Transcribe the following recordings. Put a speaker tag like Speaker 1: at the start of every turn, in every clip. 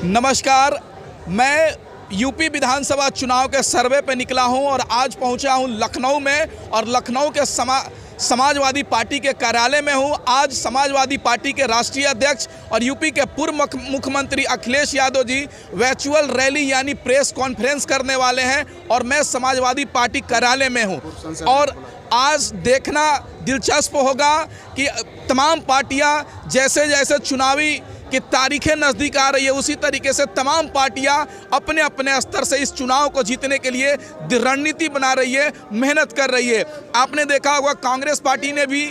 Speaker 1: नमस्कार, मैं यूपी विधानसभा चुनाव के सर्वे पे निकला हूं और आज पहुंचा हूं लखनऊ में और लखनऊ के समाजवादी पार्टी के कार्यालय में हूं। आज समाजवादी पार्टी के राष्ट्रीय अध्यक्ष और यूपी के पूर्व मुख्यमंत्री अखिलेश यादव जी वर्चुअल रैली यानी प्रेस कॉन्फ्रेंस करने वाले हैं और मैं समाजवादी पार्टी कार्यालय में हूं। और आज देखना दिलचस्प होगा कि तमाम पार्टियां जैसे जैसे चुनावी कि तारीखें नज़दीक आ रही है उसी तरीके से तमाम पार्टियां अपने अपने स्तर से इस चुनाव को जीतने के लिए रणनीति बना रही है, मेहनत कर रही है। आपने देखा होगा कांग्रेस पार्टी ने भी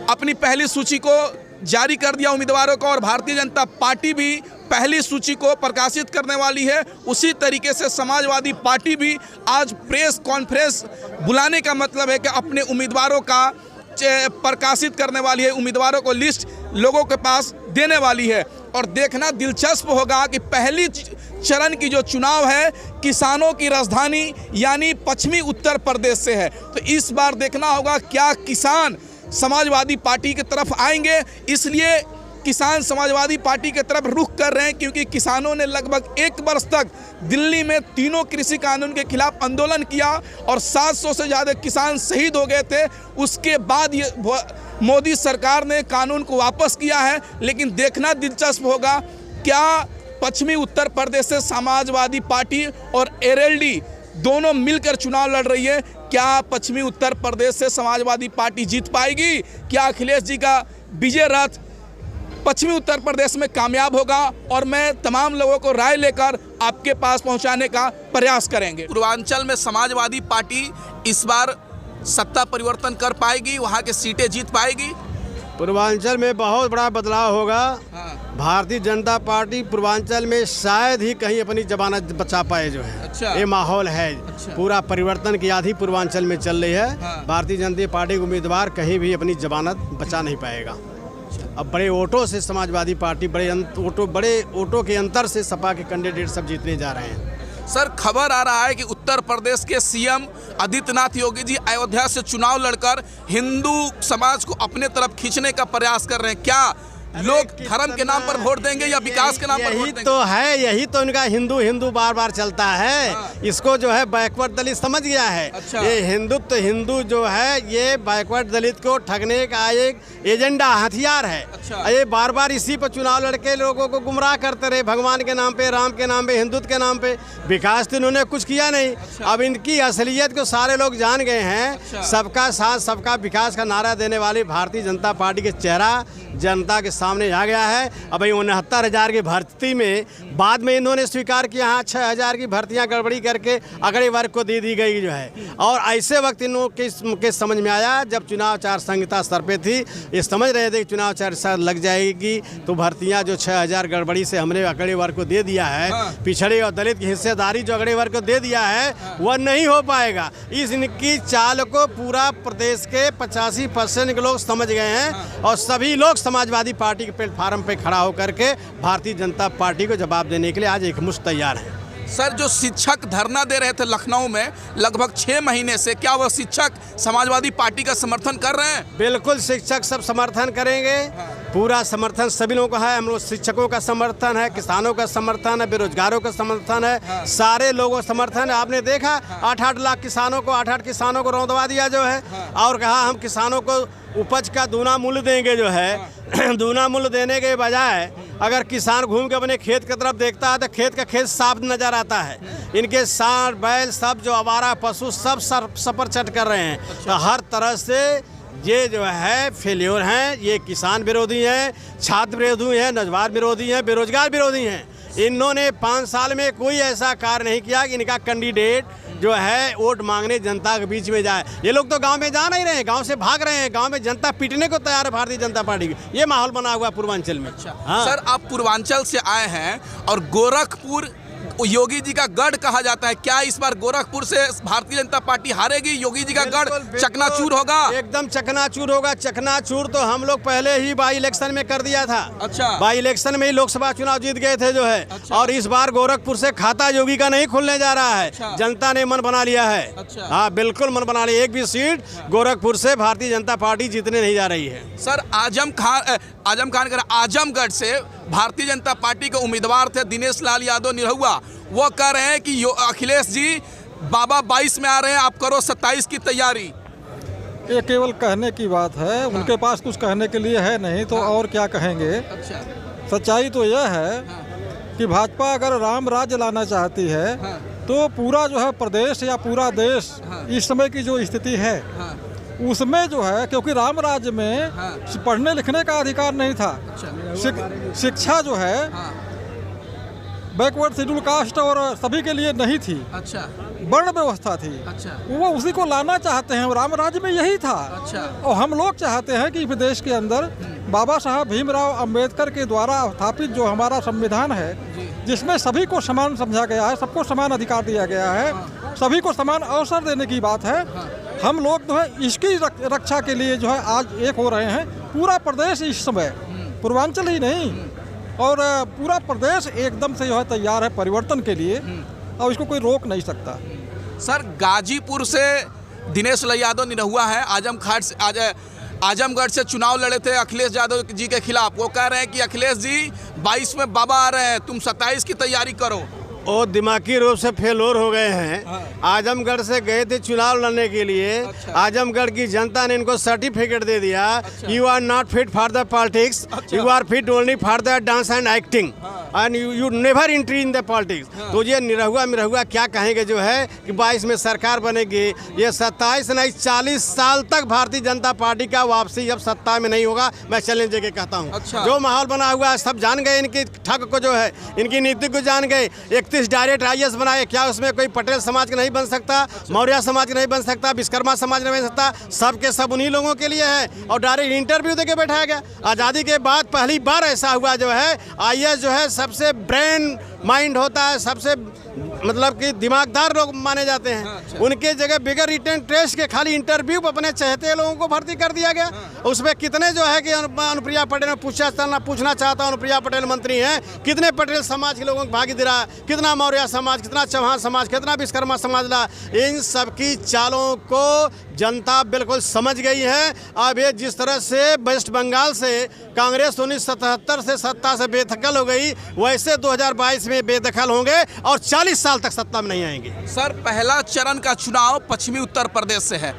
Speaker 1: अपनी पहली सूची को जारी कर दिया उम्मीदवारों को और भारतीय जनता पार्टी भी पहली सूची को प्रकाशित करने वाली है। उसी तरीके से समाजवादी पार्टी भी आज प्रेस कॉन्फ्रेंस बुलाने का मतलब है कि अपने उम्मीदवारों का प्रकाशित करने वाली है, उम्मीदवारों को लिस्ट लोगों के पास देने वाली है। और देखना दिलचस्प होगा कि पहली चरण की जो चुनाव है किसानों की राजधानी यानी पश्चिमी उत्तर प्रदेश से है। तो इस बार देखना होगा क्या किसान समाजवादी पार्टी की तरफ आएंगे। इसलिए किसान समाजवादी पार्टी की तरफ रुख कर रहे हैं क्योंकि किसानों ने लगभग 1 वर्ष तक दिल्ली में तीनों कृषि कानून के खिलाफ आंदोलन किया और 700 से ज़्यादा किसान शहीद हो गए थे। उसके बाद ये मोदी सरकार ने कानून को वापस किया है। लेकिन देखना दिलचस्प होगा क्या पश्चिमी उत्तर प्रदेश से समाजवादी पार्टी और एलएलडी दोनों मिलकर चुनाव लड़ रही है। क्या पश्चिमी उत्तर प्रदेश से समाजवादी पार्टी जीत पाएगी? क्या अखिलेश जी का विजय रथ पश्चिमी उत्तर प्रदेश में कामयाब होगा? और मैं तमाम लोगों को राय लेकर आपके पास पहुंचाने का प्रयास करेंगे। पूर्वांचल में समाजवादी पार्टी इस बार सत्ता परिवर्तन कर पाएगी, वहां के सीटें जीत पाएगी?
Speaker 2: पूर्वांचल में बहुत बड़ा बदलाव होगा। भारतीय जनता पार्टी पूर्वांचल में शायद ही कहीं अपनी जमानत बचा पाए जो है।
Speaker 1: अच्छा।
Speaker 2: ये माहौल है। पूरा परिवर्तन की आधी पूर्वांचल में चल रही है। भारतीय जनता पार्टी के उम्मीदवार कहीं भी अपनी जमानत बचा नहीं पाएगा। अब बड़े वोटों से समाजवादी पार्टी बड़े वोटों के अंतर से सपा के कैंडिडेट सब जीतने जा रहे हैं।
Speaker 1: सर, खबर आ रहा है कि उत्तर प्रदेश के सीएम आदित्यनाथ योगी जी अयोध्या से चुनाव लड़कर हिंदू समाज को अपने तरफ खींचने का प्रयास कर रहे हैं। क्या लोग धर्म के नाम पर वोट देंगे या विकास के नाम पर वोट देंगे?
Speaker 2: तो है, यही तो इनका हिंदू हिंदू बार बार चलता है। इसको जो है बैकवर्ड दलित समझ गया है।
Speaker 1: अच्छा।
Speaker 2: ये हिंदू जो है ये बैकवर्ड दलित को ठगने का एक एजेंडा हथियार है।
Speaker 1: अच्छा।
Speaker 2: ये बार बार इसी पर चुनाव लड़के लोगों को गुमराह करते रहे, भगवान के नाम पे, राम के नाम पे, हिंदुत्व के नाम पे। विकास तो इन्होंने कुछ किया नहीं।
Speaker 1: अच्छा।
Speaker 2: अब इनकी असलियत को सारे लोग जान गए हैं।
Speaker 1: अच्छा।
Speaker 2: सबका साथ सबका विकास का नारा देने वाली भारतीय जनता पार्टी के चेहरा जनता के सामने आ गया है। अब 69,000 की भर्ती में बाद में इन्होंने स्वीकार किया हाँ 6,000 की भर्तियां गड़बड़ी करके अगले वर्ग को दे दी गई जो है। और ऐसे वक्त इनके समझ में आया जब चुनाव आचार संहिता सर पे थी, ये समझ रहे थे कि चुनाव आचार संहिता लग जाएगी तो भर्तियां जो 6,000 गड़बड़ी से हमने अगले वर्ग को दे दिया है, पिछड़े और दलित की हिस्सेदारी जो अगले वर्ग को दे दिया है वह नहीं हो पाएगा। इनकी चाल को पूरा प्रदेश के 85% के लोग समझ गए हैं और सभी लोग समाजवादी पार्टी के प्लेटफार्म पे खड़ा होकर के भारतीय जनता पार्टी को जवाब देने के लिए आज एकमुश्त तैयार है।
Speaker 1: सर, जो शिक्षक धरना दे रहे थे लखनऊ में लगभग 6 महीने से, क्या वह शिक्षक समाजवादी पार्टी का समर्थन कर रहे हैं?
Speaker 2: बिल्कुल, शिक्षक सब समर्थन करेंगे। पूरा समर्थन सभी लोगों का है। हम लोग शिक्षकों का समर्थन है, किसानों का समर्थन है, बेरोजगारों का समर्थन है, सारे लोगों का समर्थन है। आपने देखा 8-8 लाख किसानों को 8-8 किसानों को रौंदवा दिया जो है और कहा हम किसानों को उपज का दूना मूल्य देंगे जो है। दूना मूल्य देने के बजाय अगर किसान घूम के अपने खेत की तरफ देखता है तो खेत का खेत साफ नजर आता है। इनके सांड बैल सब जो आवारा पशु सब सफर चट कर रहे हैं। तो हर तरह से ये जो है फेल्योर हैं। ये किसान विरोधी हैं, छात्र विरोधी हैं, नौजवान विरोधी हैं, बेरोजगार विरोधी हैं। इन्होंने 5 साल में कोई ऐसा कार्य नहीं किया कि इनका कैंडिडेट जो है वोट मांगने जनता के बीच में जाए। ये लोग तो गांव में जा नहीं रहे हैं, गांव से भाग रहे हैं। गांव में जनता पीटने को तैयार है भारतीय जनता पार्टी की। ये माहौल बना हुआ पूर्वांचल में।
Speaker 1: अच्छा।
Speaker 2: हाँ।
Speaker 1: सर, आप पूर्वांचल से आए हैं और गोरखपुर योगी जी का गढ़ कहा जाता है। क्या इस बार गोरखपुर से भारतीय जनता पार्टी हारेगी? योगी जी का गढ़ चकनाचूर होगा?
Speaker 2: एकदम चकनाचूर होगा। चकनाचूर तो हम लोग पहले ही बाई इलेक्शन में कर दिया था।
Speaker 1: अच्छा।
Speaker 2: बाई इलेक्शन में ही लोकसभा चुनाव जीत गए थे जो है। अच्छा। और इस बार गोरखपुर से खाता योगी का नहीं खुलने जा रहा है। अच्छा। जनता ने मन बना लिया है।
Speaker 1: अच्छा।
Speaker 2: हाँ, बिल्कुल मन बना लिया। एक भी सीट गोरखपुर से भारतीय जनता पार्टी जीतने नहीं जा रही है।
Speaker 1: सर, आजमगढ़ से भारतीय जनता पार्टी के उम्मीदवार थे दिनेश लाल यादव निरहुआ, वो कह रहे हैं कि अखिलेश जी बाबा 22 में आ रहे हैं, आप करो 27 की तैयारी।
Speaker 3: ये केवल कहने की बात है, उनके पास कुछ कहने के लिए है नहीं तो और क्या कहेंगे।
Speaker 1: अच्छा।
Speaker 3: सच्चाई तो यह है कि भाजपा अगर राम राज्य लाना चाहती है तो पूरा जो है प्रदेश या पूरा देश इस समय की जो स्थिति है उसमें जो है, क्योंकि राम राज्य में पढ़ने लिखने का अधिकार नहीं था। शिक्षा जो है बैकवर्ड शेड्यूल कास्ट और सभी के लिए नहीं थी।
Speaker 1: अच्छा।
Speaker 3: वर्ण व्यवस्था थी।
Speaker 1: अच्छा।
Speaker 3: वो उसी को लाना चाहते हैं, राम राज्य में यही था।
Speaker 1: अच्छा।
Speaker 3: और हम लोग चाहते हैं कि इस देश के अंदर बाबा साहब भीमराव अंबेडकर के द्वारा स्थापित जो हमारा संविधान है, जिसमें सभी को समान समझा गया है, सबको समान अधिकार दिया गया है, सभी को समान अवसर देने की बात है। हम लोग जो है इसकी रक्षा के लिए जो है आज एक हो रहे हैं। पूरा प्रदेश इस समय, पूर्वांचल ही नहीं और पूरा प्रदेश एकदम से जो है तैयार है परिवर्तन के लिए और इसको कोई रोक नहीं सकता।
Speaker 1: सर, गाजीपुर से दिनेश लाल यादव निरहुआ है, आजमगढ़ से चुनाव लड़े थे अखिलेश यादव जी के खिलाफ। वो कह रहे हैं कि अखिलेश जी 22 में बाबा आ रहे हैं, तुम 27 की तैयारी करो।
Speaker 2: वो दिमागी रूप से फेलोर हो गए हैं। आजमगढ़ से गए थे चुनाव लड़ने के लिए।
Speaker 1: अच्छा।
Speaker 2: आजमगढ़ की जनता ने इनको सर्टिफिकेट दे दिया।
Speaker 1: अच्छा।
Speaker 2: You are not fit for the politics, you are fit only for the dance and acting and you never entry in the politics. तो ये निरहुआ क्या कहेंगे जो है कि 22 में सरकार बनेगी। ये 27 नहीं 40 साल तक भारतीय जनता पार्टी का वापसी जब सत्ता में नहीं होगा, मैं चैलेंज देके कहता हूँ।
Speaker 1: अच्छा।
Speaker 2: जो माहौल बना हुआ है सब जान गए, इनकी ठग को जो है, इनकी नीति को जान गए। 31 डायरेक्ट IAS बनाए, क्या उसमें कोई पटेल समाज का नहीं बन सकता, मौर्य समाज का नहीं बन सकता, विश्वकर्मा समाज नहीं बन सकता, सब के सब उन्हीं लोगों के लिए है। और डायरेक्ट इंटरव्यू देके बैठाया गया। आज़ादी के बाद पहली बार ऐसा हुआ जो है IAS जो है सबसे ब्रेन माइंड होता है, सबसे मतलब कि दिमागदार लोग माने जाते हैं। अच्छा। उनके जगह बिगर रिटर्न टेस्ट के खाली इंटरव्यू पर अपने चहेते लोगों को भर्ती कर दिया गया। उसमें कितने जो है कि अनुप्रिया पटेल पूछना चाहता हूँ, अनुप्रिया पटेल मंत्री हैं, कितने पटेल समाज के लोगों को भागी दिला, कितना मौर्य समाज, कितना चौहान समाज, कितना विश्वकर्मा समाज ला। इन सबकी चालों को जनता बिल्कुल समझ गई है। अब ये जिस तरह से वेस्ट बंगाल से कांग्रेस 1977 से सत्ता से बेदखल हो गई, वैसे 2022 में बेदखल होंगे और 40 साल तक सत्ता में नहीं आएंगे।
Speaker 1: सर, पहला चरण का चुनाव पश्चिमी उत्तर प्रदेश से है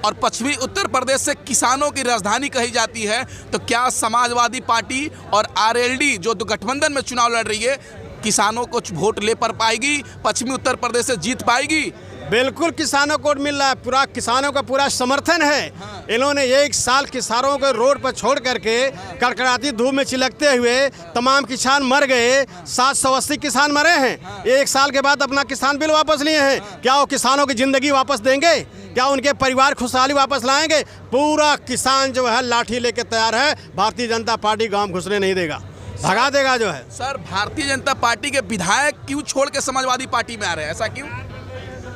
Speaker 1: और पश्चिमी उत्तर प्रदेश से किसानों की राजधानी कही जाती है। तो क्या समाजवादी पार्टी और RLD जो गठबंधन में चुनाव लड़ रही है, किसानों को वोट ले पर पाएगी, पश्चिमी उत्तर प्रदेश से जीत पाएगी?
Speaker 2: बिल्कुल किसानों को मिल रहा है, पूरा किसानों का पूरा समर्थन है। इन्होंने 1 साल किसानों को रोड पर छोड़ करके कड़कड़ाती धूप में चिलकते हुए तमाम किसान मर गए। 780 किसान मरे हैं। 1 साल के बाद अपना किसान बिल वापस लिए हैं। क्या वो किसानों की जिंदगी वापस देंगे? क्या उनके परिवार खुशहाली वापस लाएंगे? पूरा किसान जो है लाठी लेके तैयार है। भारतीय जनता पार्टी गांव घुसने नहीं देगा, भगा देगा जो है।
Speaker 1: सर, भारतीय जनता पार्टी के विधायक क्यों छोड़ के समाजवादी पार्टी में आ रहे हैं, ऐसा क्यों?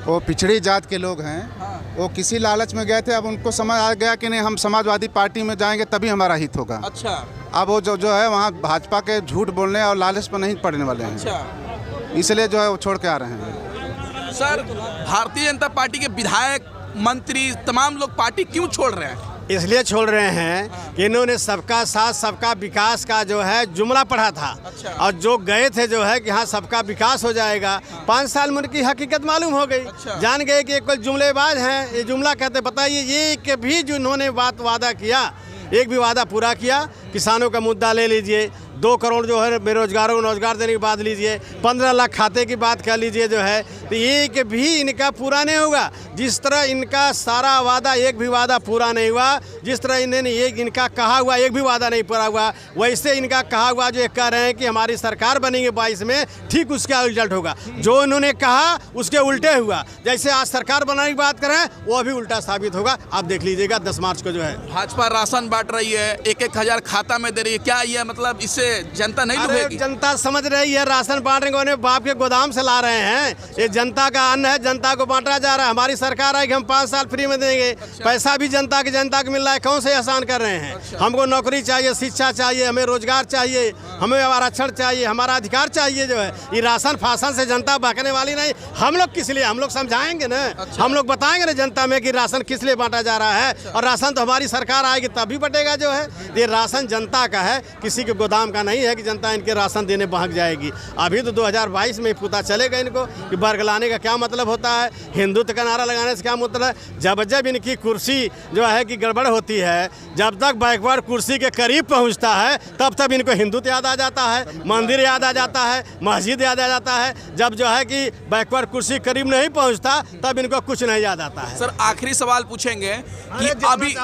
Speaker 4: वो पिछड़ी जात के लोग हैं। वो किसी लालच में गए थे, अब उनको समझ आ गया कि नहीं हम समाजवादी पार्टी में जाएंगे तभी हमारा हित होगा।
Speaker 1: अच्छा।
Speaker 4: अब वो जो है वहाँ भाजपा के झूठ बोलने और लालच पर नहीं पड़ने वाले हैं।
Speaker 1: अच्छा।
Speaker 4: इसलिए जो है वो छोड़ के आ रहे हैं।
Speaker 1: सर, भारतीय जनता पार्टी के विधायक, मंत्री, तमाम लोग पार्टी क्यों छोड़ रहे हैं?
Speaker 2: इसलिए छोड़ रहे हैं कि इन्होंने सबका साथ सबका विकास का जो है जुमला पढ़ा था।
Speaker 1: अच्छा। और
Speaker 2: जो गए थे जो है कि हाँ सबका विकास हो जाएगा, 5 साल में उनकी हकीकत मालूम हो गई।
Speaker 1: अच्छा।
Speaker 2: जान गए कि कोई जुमलेबाज हैं, ये जुमला कहते। बताइए, ये कि भी जो इन्होंने वादा किया, एक भी वादा पूरा किया? किसानों का मुद्दा ले लीजिए, 2 करोड़ जो है बेरोजगारों को रोजगार देने की बात लीजिए, 15 लाख खाते की बात कर लीजिए जो है, तो एक भी इनका पूरा नहीं होगा। जिस तरह इनका सारा वादा, एक भी वादा पूरा नहीं हुआ, जिस तरह इन्होंने एक इनका कहा हुआ एक भी वादा नहीं पूरा हुआ, वैसे इनका कहा हुआ जो कह रहे हैं कि हमारी सरकार बनेगी 22 में, ठीक उसका रिजल्ट होगा। जो इन्होंने कहा उसके उल्टे हुआ। जैसे आज सरकार बनाने की बात कर रहे हैं, वो अभी उल्टा साबित होगा। आप देख लीजिएगा 10 मार्च को जो है।
Speaker 1: भाजपा राशन बांट रही है, 1-1 हज़ार खाता में दे रही है, क्या ये मतलब इससे जनता नहीं लुभेगी?
Speaker 2: जनता समझ रही है, राशन बांटने को बाप के गोदाम से ला रहे हैं। ये जनता का अन्न है, जनता को बांटा जा रहा है। हमारी सरकार है कि हम 5 साल फ्री में देंगे। पैसा भी जनता को मिल रहा है। कौन से एहसान कर रहे हैं? हमको नौकरी चाहिए, शिक्षा चाहिए, हमें रोजगार चाहिए, हमें आरक्षण चाहिए, हमारा अधिकार चाहिए। जो है ये राशन फासन से जनता बहकने वाली नहीं। हम लोग किस लिए, हम लोग समझाएंगे ना, हम लोग बताएंगे ना जनता में कि राशन किस लिए बांटा जा रहा है। और राशन तो हमारी सरकार आएगी तभी बटेगा। जो है ये राशन जनता का है, किसी के गोदाम का नहीं है कि जनता इनके राशन देने भाग जाएगी। अभी तो 2022 में पता चलेगा इनको कि बरगलाने का क्या मतलब होता है, हिंदुत्व का नारा लगाने से क्या मतलब है। जब जब इनकी कुर्सी जो है कि गड़बड़ होती है, जब तक बैकवर्ड कुर्सी के करीब पहुंचता है तब तब इनको हिंदुत्व याद आ जाता है, मंदिर याद आ जाता है, मस्जिद याद आ जाता है। जब जो है कि बैकवर्ड कुर्सी करीब नहीं पहुंचता तब इनको कुछ नहीं याद आता है।
Speaker 1: सर आखिरी सवाल पूछेंगे कि अभी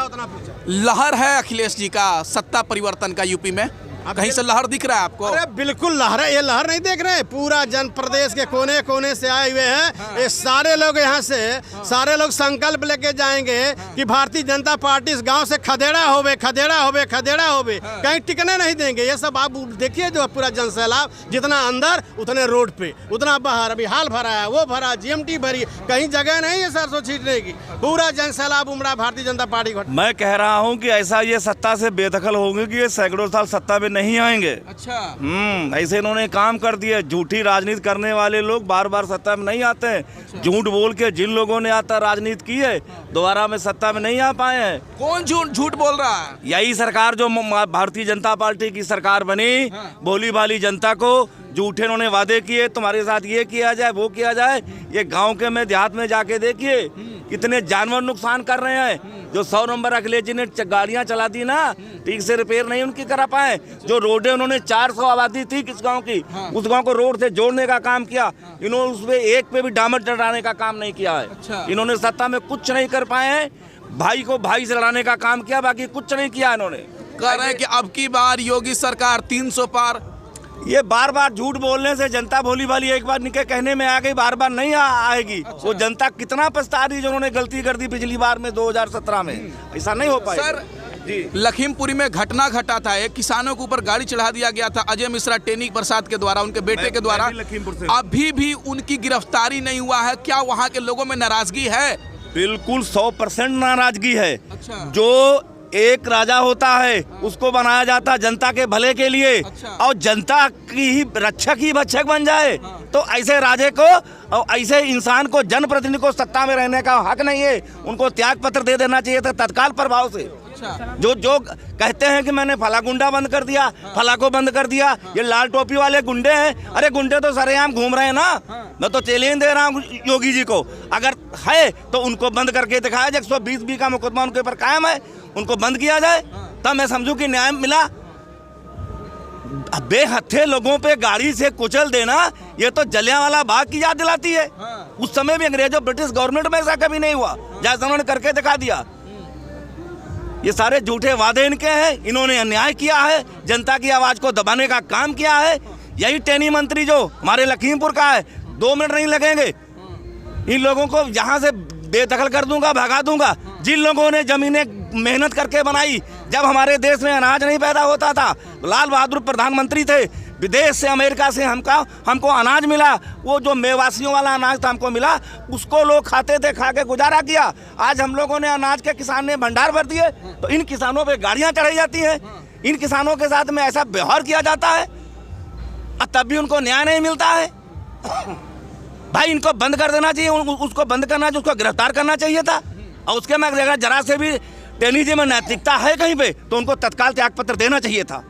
Speaker 1: लहर है अखिलेश जी का सत्ता परिवर्तन का यूपी में, कहीं से लहर दिख रहा है आपको?
Speaker 2: अरे बिल्कुल लहर है। ये लहर नहीं देख रहे हैं, पूरा जन प्रदेश के कोने कोने से आए हुए हैं। ये सारे लोग यहाँ से सारे लोग संकल्प लेके जाएंगे कि भारतीय जनता पार्टी इस गांव से खदेड़ा होवे, खदेड़ा होवे, खदेड़ा होवे, कहीं टिकने नहीं देंगे। ये सब आप देखिए, जो पूरा जन सैलाब, जितना अंदर उतने रोड पे, उतना बाहर। अभी हाल भरा है, वो भरा, GMT भरी, कहीं जगह नहीं है सरसों छींटने की। पूरा जन सैलाब उमड़ा भारतीय जनता पार्टी को।
Speaker 5: मैं कह रहा हूँ कि ऐसा ये सत्ता से बेदखल होंगे कि ये सैकड़ों साल सत्ता में नहीं आएंगे।
Speaker 1: अच्छा।
Speaker 5: ऐसे इन्होंने काम कर दिया। झूठी राजनीति करने वाले लोग बार बार सत्ता में नहीं आते हैं। झूठ बोल के जिन लोगों ने आता राजनीति की है दोबारा में सत्ता में नहीं आ पाए हैं।
Speaker 1: कौन झूठ बोल रहा है?
Speaker 5: यही सरकार जो भारतीय जनता पार्टी की सरकार बनी, भोली भाली जनता को झूठे इन्होंने वादे किए, तुम्हारे साथ ये किया जाए, वो किया जाए। ये गांव के में देहात में जाके देखिए कितने जानवर नुकसान कर रहे हैं। जो 100 नंबर अखिलेश जी ने गाड़ियां चला दी ना, ठीक से रिपेयर नहीं उनकी करा पाए। जो रोडें उन्होंने 400 आबादी थी किस गांव की, उस गांव को रोड से जोड़ने का काम किया, इन्होंने उसमें एक पे भी डामर चढ़ाने का काम नहीं किया है।
Speaker 1: अच्छा।
Speaker 5: इन्होंने सत्ता में कुछ नहीं कर पाए हैं। भाई को भाई से लड़ाने का काम किया, बाकी कुछ नहीं किया इन्होंने।
Speaker 1: कह रहे हैं कि अब की बार योगी सरकार 300 पार।
Speaker 5: ये बार बार झूठ बोलने से जनता भोली भाली एक बार निके कहने में आ गई, बार बार नहीं आएगी।
Speaker 1: अच्छा।
Speaker 5: वो जनता कितना पछता रही जो उन्होंने गलती कर दी पिछली बार में 2017 में। ऐसा नहीं हो पाएगा।
Speaker 1: सर जी, लखीमपुरी में घटना घटा था, एक किसानों के ऊपर गाड़ी चढ़ा दिया गया था अजय मिश्रा टेनी प्रसाद के द्वारा, उनके बेटे के द्वारा।
Speaker 5: लखीमपुर से
Speaker 1: अभी भी उनकी गिरफ्तारी नहीं हुआ है। क्या वहाँ के लोगों में नाराजगी है?
Speaker 5: बिल्कुल 100% नाराजगी है।
Speaker 1: अच्छा।
Speaker 5: जो एक राजा होता है उसको बनाया जाता जनता के भले के लिए।
Speaker 1: अच्छा।
Speaker 5: और जनता की ही रक्षक ही भक्षक बन जाए। तो ऐसे राजे को और ऐसे इंसान को, जनप्रतिनिधि को सत्ता में रहने का हक नहीं है। उनको त्याग पत्र दे देना चाहिए था तत्काल प्रभाव से।
Speaker 1: अच्छा।
Speaker 5: जो कहते हैं कि मैंने फला गुंडा बंद कर दिया, फला को बंद कर दिया, ये लाल टोपी वाले गुंडे हैं। अरे गुंडे तो सरेआम घूम रहे हैं ना। मैं तो चैलेंज दे रहा हूँ योगी जी को, अगर है तो उनको बंद करके दिखाया जाए। 120B का मुकदमा उनके ऊपर कायम है, उनको बंद किया जाए, तब मैं समझूं कि न्याय मिला। बेहथे लोगों पे गाड़ी से कुचल देना, ये तो जलियांवाला बाग की याद दिलाती है। उस समय भी अंग्रेजों ब्रिटिश गवर्नमेंट में ऐसा कभी नहीं हुआ, जैसा उन्होंने करके दिखा दिया। ये सारे झूठे वादे इनके हैं। इन्होंने अन्याय किया है, जनता की आवाज को दबाने का काम किया है। यही टेनी मंत्री जो हमारे लखीमपुर का है, 2 मिनट नहीं लगेंगे, इन लोगों को यहाँ से बेदखल कर दूंगा, भगा दूंगा। जिन लोगों ने जमीनें मेहनत करके बनाई, जब हमारे देश में अनाज नहीं पैदा होता था, लाल बहादुर प्रधानमंत्री थे, विदेश से अमेरिका से हमको अनाज मिला। वो जो मेवासियों वाला अनाज था हमको मिला, उसको लोग खाते थे, खा के गुजारा किया। आज हम लोगों ने अनाज के किसान ने भंडार भर दिए, तो इन किसानों पे गाड़ियां चढ़ाई जाती हैं, इन किसानों के साथ में ऐसा व्यवहार किया जाता है, और तब भी उनको न्याय नहीं मिलता है। भाई इनको बंद कर देना चाहिए, उसको बंद करना चाहिए, उसको गिरफ्तार करना चाहिए था। और उसके में अगर जरा से भी टेनी जी में नैतिकता है कहीं पे, तो उनको तत्काल त्याग पत्र देना चाहिए था।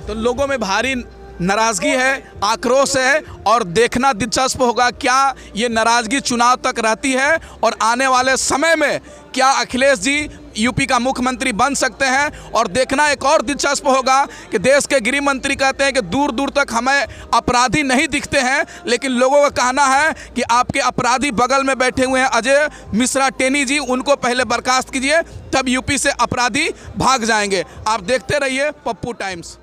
Speaker 1: तो लोगों में भारी नाराजगी है, आक्रोश है, और देखना दिलचस्प होगा क्या ये नाराजगी चुनाव तक रहती है, और आने वाले समय में क्या अखिलेश जी यूपी का मुख्यमंत्री बन सकते हैं। और देखना एक और दिलचस्प होगा कि देश के गृह मंत्री कहते हैं कि दूर दूर तक हमें अपराधी नहीं दिखते हैं, लेकिन लोगों का कहना है कि आपके अपराधी बगल में बैठे हुए हैं अजय मिश्रा टेनी जी, उनको पहले बर्खास्त कीजिए, तब यूपी से अपराधी भाग जाएंगे। आप देखते रहिए पप्पू टाइम्स।